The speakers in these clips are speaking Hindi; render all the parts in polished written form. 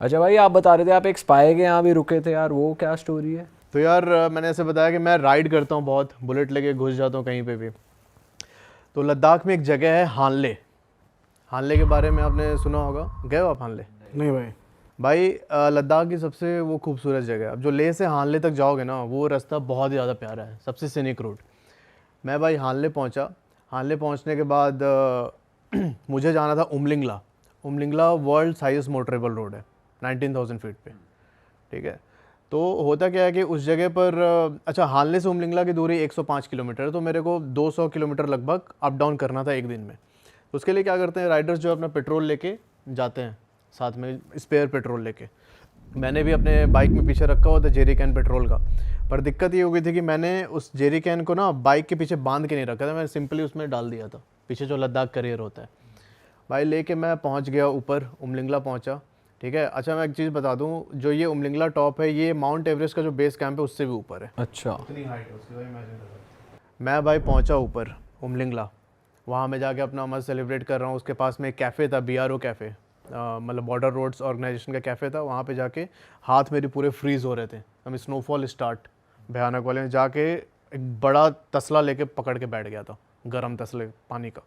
अच्छा भाई, आप बता रहे थे आप एक स्पाई के यहाँ भी रुके थे यार, वो क्या स्टोरी है? तो यार मैंने ऐसे बताया कि मैं राइड करता हूँ, बहुत बुलेट लेके घुस जाता हूँ कहीं पे भी। तो लद्दाख में एक जगह है हानले। हानले के बारे में आपने सुना होगा, गए हो आप हानले? नहीं भाई। भाई लद्दाख की सबसे वो खूबसूरत जगह है। अब जो लेह से हानले तक जाओगे ना, वो रास्ता बहुत ही ज़्यादा प्यारा है, सबसे सीनिक रूट। मैं भाई हानले पहुँचा। हानले पहुँचने के बाद मुझे जाना था Umling La. Umling La world highest motorable road है, 19,000 फीट पे। ठीक है। तो होता क्या है कि उस जगह पर अच्छा, हानले से उमलिंगला की दूरी 105 किलोमीटर है, तो मेरे को 200 किलोमीटर लगभग अप डाउन करना था एक दिन में। तो उसके लिए क्या करते हैं राइडर्स, जो अपना पेट्रोल लेके जाते हैं, साथ में स्पेयर पेट्रोल लेके। मैंने भी अपने बाइक में पीछे रखा हुआ था जेरी कैन पेट्रोल का। पर दिक्कत ये हो गई थी कि मैंने उस जेरी कैन को ना बाइक के पीछे बांध के नहीं रखा था, मैंने सिंपली उसमें डाल दिया था, पीछे जो लद्दाख करियर होता है। भाई लेके मैं पहुंच गया ऊपर, उमलिंगला पहुंचा। ठीक है। अच्छा, मैं एक चीज़ बता दूं, जो ये उमलिंगला टॉप है, ये माउंट एवरेस्ट का जो बेस कैंप है उससे भी ऊपर है। अच्छा। इतनी हाइट है उसकी, भाई इमेजिन करो। मैं भाई पहुंचा ऊपर उमलिंगला। वहाँ मैं जाके अपना मस्त सेलिब्रेट कर रहा हूँ। उसके पास में एक कैफ़े था, BRO कैफ़े, मतलब बॉर्डर रोड्स ऑर्गेनाइजेशन का कैफ़े था। वहाँ पे जाके हाथ मेरे पूरे फ्रीज़ हो रहे थे, हमें स्नोफॉल स्टार्ट भयानक वाले में जाके एक बड़ा तसला लेके पकड़ के बैठ गया था, गर्म तसले पानी का।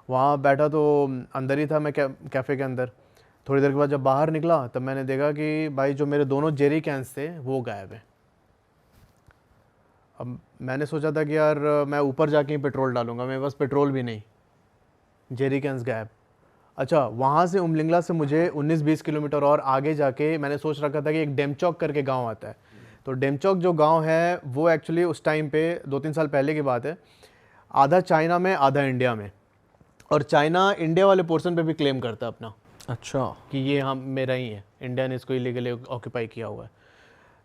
वहाँ बैठा तो अंदर ही था मैं, कैफ़े के अंदर। थोड़ी देर के बाद जब बाहर निकला तब मैंने देखा कि भाई जो मेरे दोनों जेरी कैंस थे वो गायब हैं। अब मैंने सोचा था कि यार मैं ऊपर जाके ही पेट्रोल डालूंगा, मेरे पास पेट्रोल भी नहीं, जेरी कैंस गायब। अच्छा, वहाँ से उमलिंगला से मुझे 19-20 किलोमीटर और आगे जाके मैंने सोच रखा था कि एक डेमचौक करके गांव आता है। तो डेमचौक जो गांव है वो एक्चुअली उस टाइम पे 2-3 साल पहले की बात है, आधा चाइना में आधा इंडिया में। और चाइना इंडिया वाले पोर्शन पे भी क्लेम करता है अपना अच्छा। कि ये हम मेरा ही है, इंडिया ने इसको इलीगली ऑक्यूपाई किया हुआ है।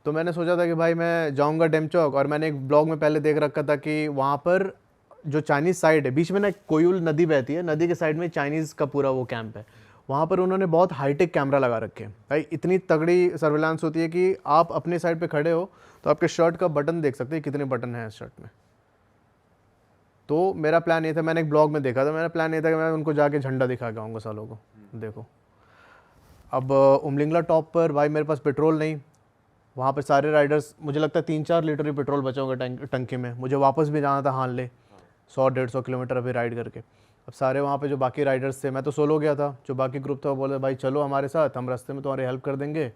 तो मैंने सोचा था कि भाई मैं जाऊंगा डेमचौक। और मैंने एक ब्लॉग में पहले देख रखा था कि वहाँ पर जो चाइनीज़ साइड है, बीच में ना कोयुल नदी बहती है, नदी के साइड में चाइनीज़ का पूरा वो कैंप है। वहाँ पर उन्होंने बहुत हाईटेक कैमरा लगा रखे हैं भाई, इतनी तगड़ी सर्विलांस होती है कि आप अपने साइड पे खड़े हो तो आपके शर्ट का बटन देख सकते हैं, कितने बटन हैं शर्ट में। तो मेरा प्लान ये था, मैंने एक ब्लॉग में देखा था, मेरा प्लान ये था कि मैं उनको जाके झंडा दिखा के आऊँगा सालों को। देखो, अब उमलिंगला टॉप पर भाई मेरे पास पेट्रोल नहीं। वहाँ पे सारे राइडर्स, मुझे लगता है 3-4 लीटर ही पेट्रोल बचा होगा टंकी में। मुझे वापस भी जाना था हानले, 100-150 किलोमीटर अभी राइड करके। अब सारे वहाँ पे जो बाकी राइडर्स थे, मैं तो सोलो गया था, जो बाकी ग्रुप था वो बोले भाई चलो हमारे साथ, हम रास्ते में तुम्हारी हेल्प कर देंगे,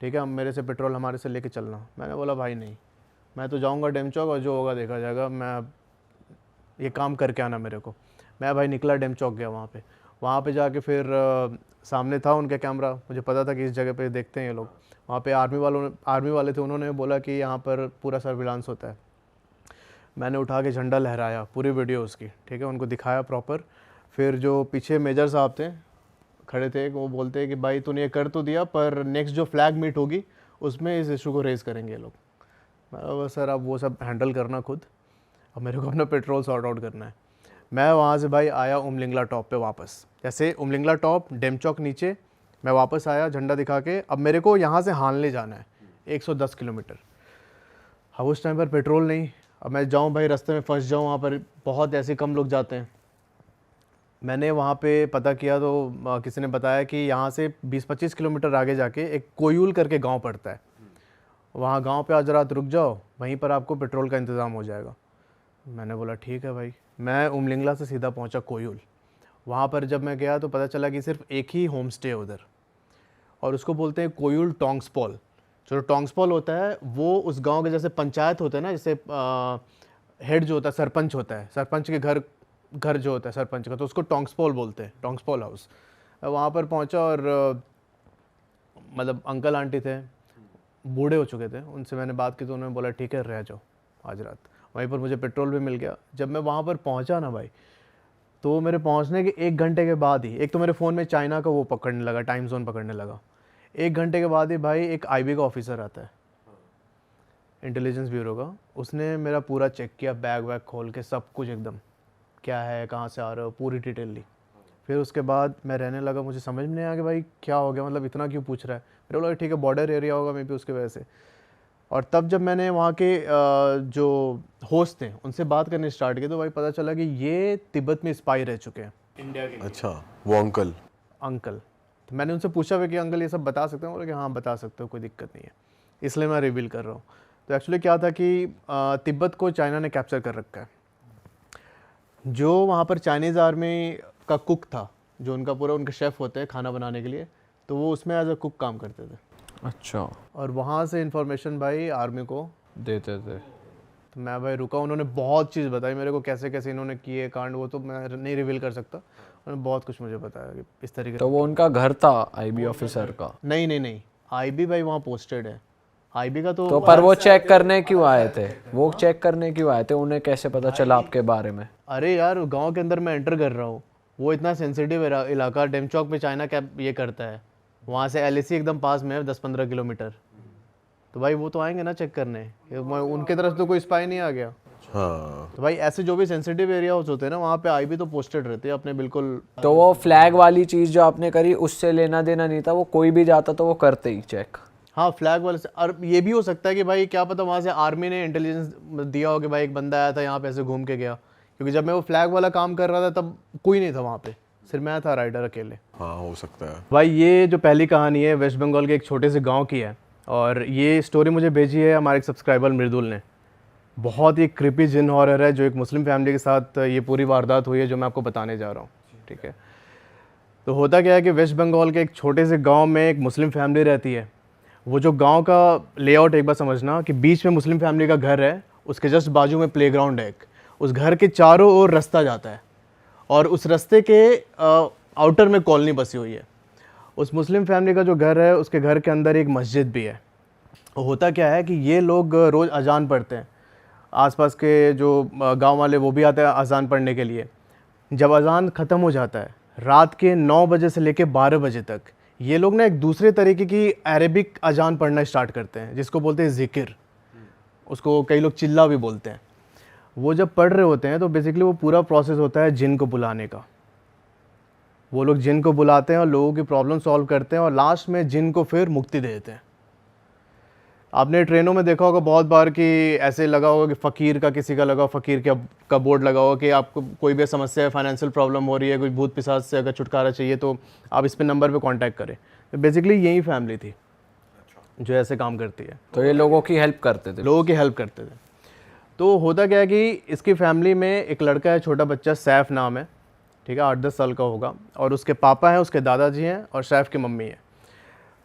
ठीक है, हम मेरे से पेट्रोल हमारे से लेके चलना। मैंने बोला भाई नहीं, मैं तो जाऊँगा डेमचौक और जो होगा देखा जाएगा, मैं ये काम करके आना मेरे को। मैं भाई निकला, डेमचौक गया वहाँ पे जाके फिर सामने था उनका कैमरा, मुझे पता था कि इस जगह पे देखते हैं ये लोग। वहाँ पे आर्मी वाले थे, उन्होंने बोला कि यहाँ पर पूरा सर्विलांस होता है। मैंने उठा के झंडा लहराया, पूरी वीडियो उसकी, ठीक है, उनको दिखाया प्रॉपर। फिर जो पीछे मेजर साहब थे खड़े थे, वो बोलते हैं कि भाई तूने ये कर तो दिया, पर नेक्स्ट जो फ्लैग मीट होगी उसमें इस इशू को रेज करेंगे ये लोग। मैं बोला सर आप वो सब हैंडल करना खुद, अब मेरे को अपना पेट्रोल सॉर्ट आउट करना है। मैं वहाँ से भाई आया उमलिंगला टॉप पे वापस, जैसे उमलिंगला टॉप डेमचौक नीचे, मैं वापस आया झंडा दिखा के। अब मेरे को यहाँ से हानले जाना है 110 किलोमीटर। अब उस टाइम पर पेट्रोल नहीं, अब मैं जाऊँ भाई रास्ते में फंस जाऊँ, वहाँ पर बहुत ऐसे कम लोग जाते हैं। मैंने वहाँ पे पता किया तो किसी ने बताया कि यहाँ से 20-25 किलोमीटर आगे जाके एक कोयूल करके गांव पड़ता है, वहाँ गांव पे आज रात रुक जाओ, वहीं पर आपको पेट्रोल का इंतज़ाम हो जाएगा। मैंने बोला ठीक है भाई। मैं उमलिंगला से सीधा पहुँचा कोयूल। वहाँ पर जब मैं गया तो पता चला कि सिर्फ एक ही होम स्टे है उधर, और उसको बोलते हैं कोयूल टोंग्सपॉल। जो टोंग्सपॉल होता है वो उस गांव के जैसे पंचायत होता है ना, जैसे हेड जो होता है सरपंच होता है, सरपंच के घर घर जो होता है सरपंच का, तो उसको टोंग्सपॉल बोलते हैं, टोंग्सपॉल हाउस। वहाँ पर पहुँचा और मतलब अंकल आंटी थे, बूढ़े हो चुके थे, उनसे मैंने बात की तो उन्होंने बोला ठीक है रह जाओ आज रात। वहीं पर मुझे पेट्रोल भी मिल गया। जब मैं वहाँ पर पहुँचा ना भाई, तो मेरे पहुंचने के 1 घंटे के बाद ही एक तो मेरे फ़ोन में चाइना का वो पकड़ने लगा, टाइम जोन पकड़ने लगा। 1 घंटे के बाद ही भाई एक IB का ऑफिसर आता है, इंटेलिजेंस ब्यूरो का। उसने मेरा पूरा चेक किया, बैग वैग खोल के सब कुछ एकदम, क्या है कहाँ से आ रहे हो, पूरी डिटेल ली। फिर उसके बाद मैं रहने लगा, मुझे समझ में नहीं आया कि भाई क्या हो गया, मतलब इतना क्यों पूछ रहा है। मेरे बोला ठीक है बॉर्डर एरिया होगा मे भी उसके वजह से। और तब जब मैंने वहाँ के जो होस्ट थे उनसे बात करनी स्टार्ट की तो भाई पता चला कि ये तिब्बत में स्पाई रह चुके हैं, इंडिया के लिए। अच्छा, वो अंकल। अंकल तो मैंने उनसे पूछा हुआ कि अंकल ये सब बता सकते हैं, बोले कि हाँ बता सकते हो, कोई दिक्कत नहीं है, इसलिए मैं रिवील कर रहा हूँ। तो एक्चुअली क्या था कि तिब्बत को चाइना ने कैप्चर कर रखा है। जो वहाँ पर चाइनीज़ आर्मी का कुक था, जो उनका पूरा उनके शेफ़ होते हैं खाना बनाने के लिए, तो वो उसमें एज अ कुक काम करते थे। अच्छा, और वहाँ से इन्फॉर्मेशन भाई आर्मी को, देते थे। तो मैं भाई रुका, उन्होंने बहुत चीज़ बताई मेरे को, कैसे कैसे इन्होंने किए कांड, वो तो मैं नहीं रिवील कर सकता, उन्होंने बहुत कुछ मुझे बताया कि इस तरीके तो से। वो उनका घर था आईबी ऑफिसर का? नहीं नहीं नहीं, आईबी भाई वहाँ पोस्टेड है, आईबी का तो पर वो चेक करने क्यों आए थे? वो चेक करने क्यों आए थे? उन्हें कैसे पता चला आपके बारे में? अरे यार गांव के अंदर मैं एंटर कर रहा हूँ, वो इतना सेंसिटिव इलाका, डेमचौक पे चाइना कैप ये करता है, वहाँ से एलएसी एकदम पास में है 10-15 किलोमीटर, तो भाई वो तो आएंगे ना चेक करने, उनके तरफ तो कोई स्पाई नहीं आ गया। हाँ, तो भाई ऐसे जो भी सेंसिटिव एरियाज होते हैं ना, वहाँ पे आईबी तो पोस्टेड रहते हैं अपने बिल्कुल। तो वो फ्लैग वाली चीज जो आपने करी उससे लेना देना नहीं था, वो कोई भी जाता तो वो करते ही चेक? हाँ फ्लैग वाले से, और ये भी हो सकता है कि भाई क्या पता वहाँ से आर्मी ने इंटेलिजेंस दिया हो कि भाई एक बंदा आया था यहाँ पे ऐसे घूम के गया, क्योंकि जब मैं वो फ्लैग वाला काम कर रहा था तब कोई नहीं था वहाँ पे, सिर्फ मैं था राइडर अकेले। हाँ हो सकता है। भाई ये जो पहली कहानी है वेस्ट बंगाल के एक छोटे से गांव की है, और ये स्टोरी मुझे भेजी है हमारे एक सब्सक्राइबर मृदुल ने। बहुत ही क्रिपी जिन हॉरर है, जो एक मुस्लिम फैमिली के साथ ये पूरी वारदात हुई है जो मैं आपको बताने जा रहा हूँ, ठीक है। तो होता क्या है कि वेस्ट बंगाल के एक छोटे से गांव में एक मुस्लिम फैमिली रहती है। वो जो गांव का लेआउट एक बार समझना कि बीच में मुस्लिम फैमिली का घर है, उसके जस्ट बाजू में प्लेग्राउंड है एक, उस घर के चारों ओर रास्ता जाता है, और उस रास्ते के आउटर में कॉलोनी बसी हुई है। उस मुस्लिम फैमिली का जो घर है, उसके घर के अंदर एक मस्जिद भी है। और होता क्या है कि ये लोग रोज़ अजान पढ़ते हैं, आसपास के जो गांव वाले वो भी आते हैं अजान पढ़ने के लिए। जब अजान ख़त्म हो जाता है, रात के 9 बजे से लेकर 12 बजे तक ये लोग ना एक दूसरे तरीके की अरेबिक अजान पढ़ना स्टार्ट करते हैं, जिसको बोलते हैं ज़िक्र, उसको कई लोग चिल्ला भी बोलते हैं। वो जब पढ़ रहे होते हैं तो बेसिकली वो पूरा प्रोसेस होता है जिन को बुलाने का। वो लोग जिन को बुलाते हैं और लोगों की प्रॉब्लम सॉल्व करते हैं, और लास्ट में जिन को फिर मुक्ति देते हैं। आपने ट्रेनों में देखा होगा बहुत बार कि ऐसे लगा होगा कि फ़कीर का किसी का लगा, फ़कीर का बोर्ड लगा होगा कि आपको कोई भी समस्या है, फाइनेंशियल प्रॉब्लम हो रही है, कोई भूत पिशाच से अगर छुटकारा चाहिए तो आप इस पे नंबर पे कांटेक्ट करें। तो बेसिकली यही फैमिली थी जो ऐसे काम करती है। तो ये लोगों की हेल्प करते थे? लोगों की हेल्प करते थे। तो होता क्या है कि इसकी फैमिली में एक लड़का है, छोटा बच्चा, सैफ नाम है, ठीक है, 8-10 साल का होगा, और उसके पापा हैं, उसके दादाजी हैं, और सैफ की मम्मी है।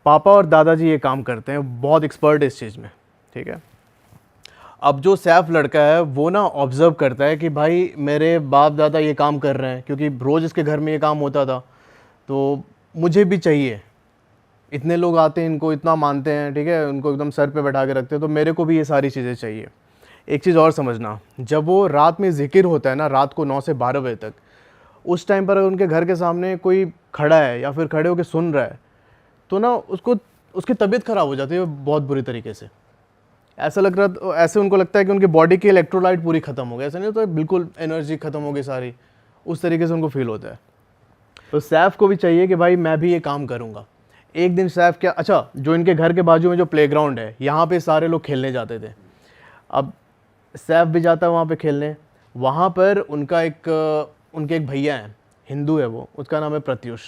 पापा और दादाजी ये काम करते हैं, बहुत एक्सपर्ट है इस चीज़ में, ठीक है। अब जो सैफ लड़का है वो ना ऑब्ज़र्व करता है कि भाई मेरे बाप दादा ये काम कर रहे हैं, क्योंकि रोज़ इसके घर में ये काम होता था, तो मुझे भी चाहिए। इतने लोग आते हैं, इनको इतना मानते हैं, ठीक है, उनको एकदम सर पे बैठा के रखते हैं, तो मेरे को भी ये सारी चीज़ें चाहिए। एक चीज़ और समझना, जब वो रात में ज़िक्र होता है ना, रात को 9 से 12 बजे तक, उस टाइम पर अगर उनके घर के सामने कोई खड़ा है या फिर खड़े होकर सुन रहा है, तो ना उसकी तबीयत ख़राब हो जाती है बहुत बुरी तरीके से। ऐसे उनको लगता है कि उनकी बॉडी की इलेक्ट्रोलाइट पूरी ख़त्म हो गई, ऐसा नहीं होता, बिल्कुल एनर्जी ख़त्म हो गई सारी, उस तरीके से उनको फील होता है। तो सैफ को भी चाहिए कि भाई मैं भी ये काम करूँगा। एक दिन सैफ क्या, अच्छा, जो इनके घर के बाजू में जो प्लेग्राउंड है, यहाँ पे सारे लोग खेलने जाते थे। अब सैफ भी जाता है वहाँ पे खेलने। वहाँ पर उनके एक भैया हैं, हिंदू है वो, उसका नाम है प्रत्युष,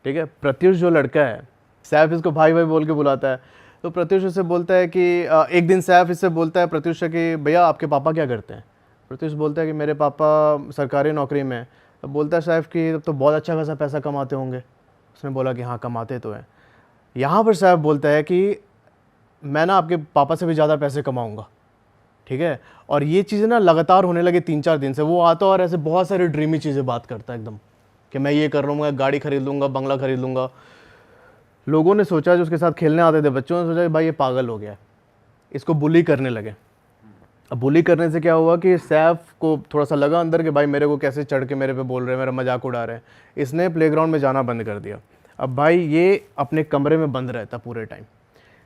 ठीक है। प्रत्युष जो लड़का है, सैफ इसको भाई भाई बोल के बुलाता है। तो प्रत्युष उससे बोलता है कि एक दिन सैफ इससे बोलता है प्रत्युष से कि भैया आपके पापा क्या करते हैं? प्रत्युष बोलता है कि मेरे पापा सरकारी नौकरी में हैं। तो बोलता है सैफ कि तब तो बहुत अच्छा खासा पैसा कमाते होंगे। उसने बोला कि हाँ कमाते तो हैं। यहाँ पर सैफ बोलता है कि मैं ना आपके पापा से भी ज़्यादा पैसे कमाऊँगा, ठीक है। और ये चीज़ें ना लगातार होने लगे 3-4 दिन से। वो आता और ऐसे बहुत सारी ड्रीमी चीज़ें बात करता है एकदम, कि मैं ये कर लूँगा, गाड़ी खरीद लूँगा, बंगला खरीद लूँगा। लोगों ने सोचा, जो उसके साथ खेलने आते थे बच्चों ने सोचा कि भाई ये पागल हो गया, इसको बुली करने लगे। अब बुली करने से क्या हुआ कि सैफ को थोड़ा सा लगा अंदर कि भाई मेरे को कैसे चढ़ के मेरे पे बोल रहे हैं, मेरा मजाक उड़ा रहे हैं। इसने प्लेग्राउंड में जाना बंद कर दिया। अब भाई ये अपने कमरे में बंद रहता पूरे टाइम।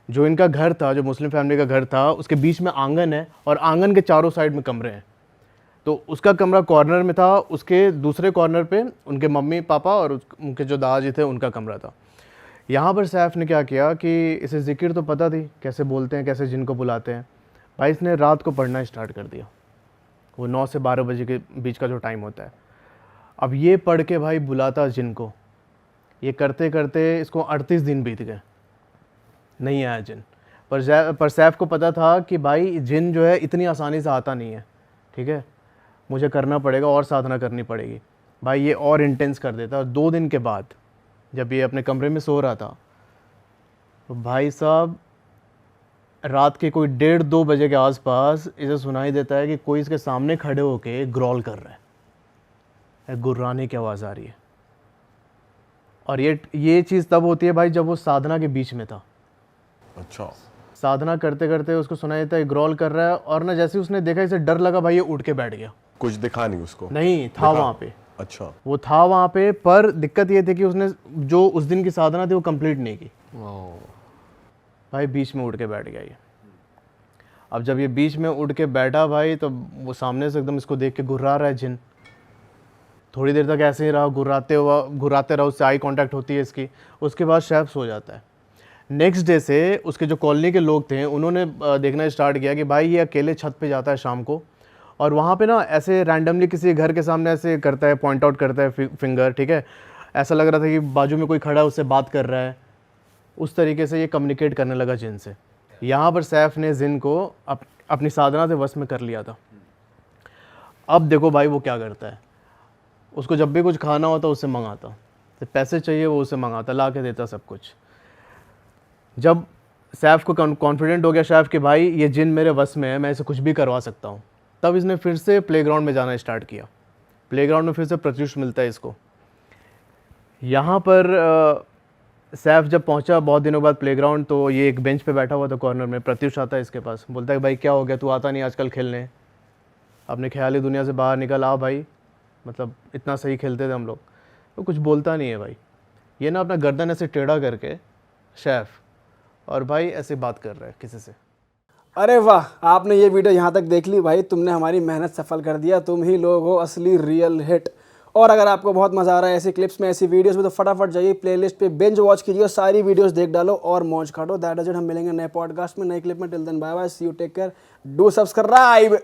जो इनका घर था, जो मुस्लिम फैमिली का घर था, उसके बीच में आंगन है और आंगन के चारों साइड में कमरे हैं। तो उसका कमरा कॉर्नर में था, उसके दूसरे कॉर्नर पे उनके मम्मी पापा और उनके जो दादाजी थे उनका कमरा था। यहाँ पर सैफ ने क्या किया कि इसे ज़िक्र तो पता थी कैसे बोलते हैं, कैसे जिनको बुलाते हैं। भाई इसने रात को पढ़ना स्टार्ट कर दिया, वो 9 से 12 बजे के बीच का जो टाइम होता है। अब ये पढ़ के भाई बुलाता जिनको, ये करते करते इसको 38 दिन बीत गए, नहीं आया जिन। पर सैफ को पता था कि भाई जिन जो है इतनी आसानी से आता नहीं है, ठीक है, मुझे करना पड़ेगा और साधना करनी पड़ेगी। भाई ये और इंटेंस कर देता। और 2 दिन के बाद जब ये अपने कमरे में सो रहा था तो भाई साहब रात के कोई 1:30-2 बजे के आसपास इसे सुनाई देता है कि कोई इसके सामने खड़े होके ग्रॉल कर रहा है, गुर्राने की आवाज़ आ रही है। और ये चीज़ तब होती है भाई जब वो साधना के बीच में था। अच्छा। साधना करते करते उसको सुनाई देता है ग्रॉल कर रहा है, और ना जैसे उसने देखा इसे डर लगा भाई ये उठ के बैठ गया। कुछ दिखा नहीं उसको? नहीं था वहाँ पे। अच्छा। वो था वहाँ पे, पर दिक्कत ये थी कि उसने जो उस दिन की साधना थी वो कंप्लीट नहीं की। भाई बीच में उठ के बैठ गया ये। अब जब ये बीच में उठ के बैठा भाई, तो वो सामने से एकदम इसको देख के घुर्रा रहा है जिन। थोड़ी देर तक ऐसे ही रहा, घुराते रहा, उससे आई कांटेक्ट होती है इसकी। उसके बाद सैफ सो जाता है। नेक्स्ट डे से उसके जो कॉलोनी के लोग थे उन्होंने देखना स्टार्ट किया कि भाई ये अकेले छत पे जाता है शाम को, और वहाँ पे ना ऐसे रैंडमली किसी घर के सामने ऐसे करता है, पॉइंट आउट करता है फिंगर, ठीक है। ऐसा लग रहा था कि बाजू में कोई खड़ा है उससे बात कर रहा है। उस तरीके से ये कम्युनिकेट करने लगा जिन से। यहाँ पर सैफ ने जिन को अपनी साधना से वश में कर लिया था। अब देखो भाई वो क्या करता है, उसको जब भी कुछ खाना होता उससे मंगाता, तो पैसे चाहिए वो उससे मंगाता, ला के देता सब कुछ। जब सैफ को कॉन्फिडेंट हो गया सैफ कि भाई ये जिन मेरे वश में है, मैं इसे कुछ भी करवा सकता हूँ, तब इसने फिर से प्लेग्राउंड में जाना स्टार्ट किया। प्लेग्राउंड में फिर से प्रत्युष मिलता है इसको। यहाँ पर सैफ जब पहुँचा बहुत दिनों बाद प्लेग्राउंड, तो ये एक बेंच पे बैठा हुआ था कॉर्नर में। प्रत्युष आता है इसके पास, बोलता है भाई क्या हो गया, तू आता नहीं आजकल खेलने, अपने ख्याली दुनिया से बाहर निकल आ भाई, मतलब इतना सही खेलते थे हम लोग। तो कुछ बोलता नहीं है भाई। ये ना अपना गर्दन ऐसे टेढ़ा करके सैफ, और भाई ऐसे बात कर रहा है किसी से। अरे वाह, आपने ये वीडियो यहाँ तक देख ली भाई, तुमने हमारी मेहनत सफल कर दिया। तुम ही लोग हो असली रियल हिट। और अगर आपको बहुत मज़ा आ रहा है ऐसी क्लिप्स में, ऐसी वीडियोस में, तो फटाफट जाइए प्लेलिस्ट पे, बिंज वॉच कीजिए, सारी वीडियोस देख डालो और मौज काटो। That is it. हम मिलेंगे नए पॉडकास्ट में, नई क्लिप में। Till then bye bye, see you, take care, do subscribe.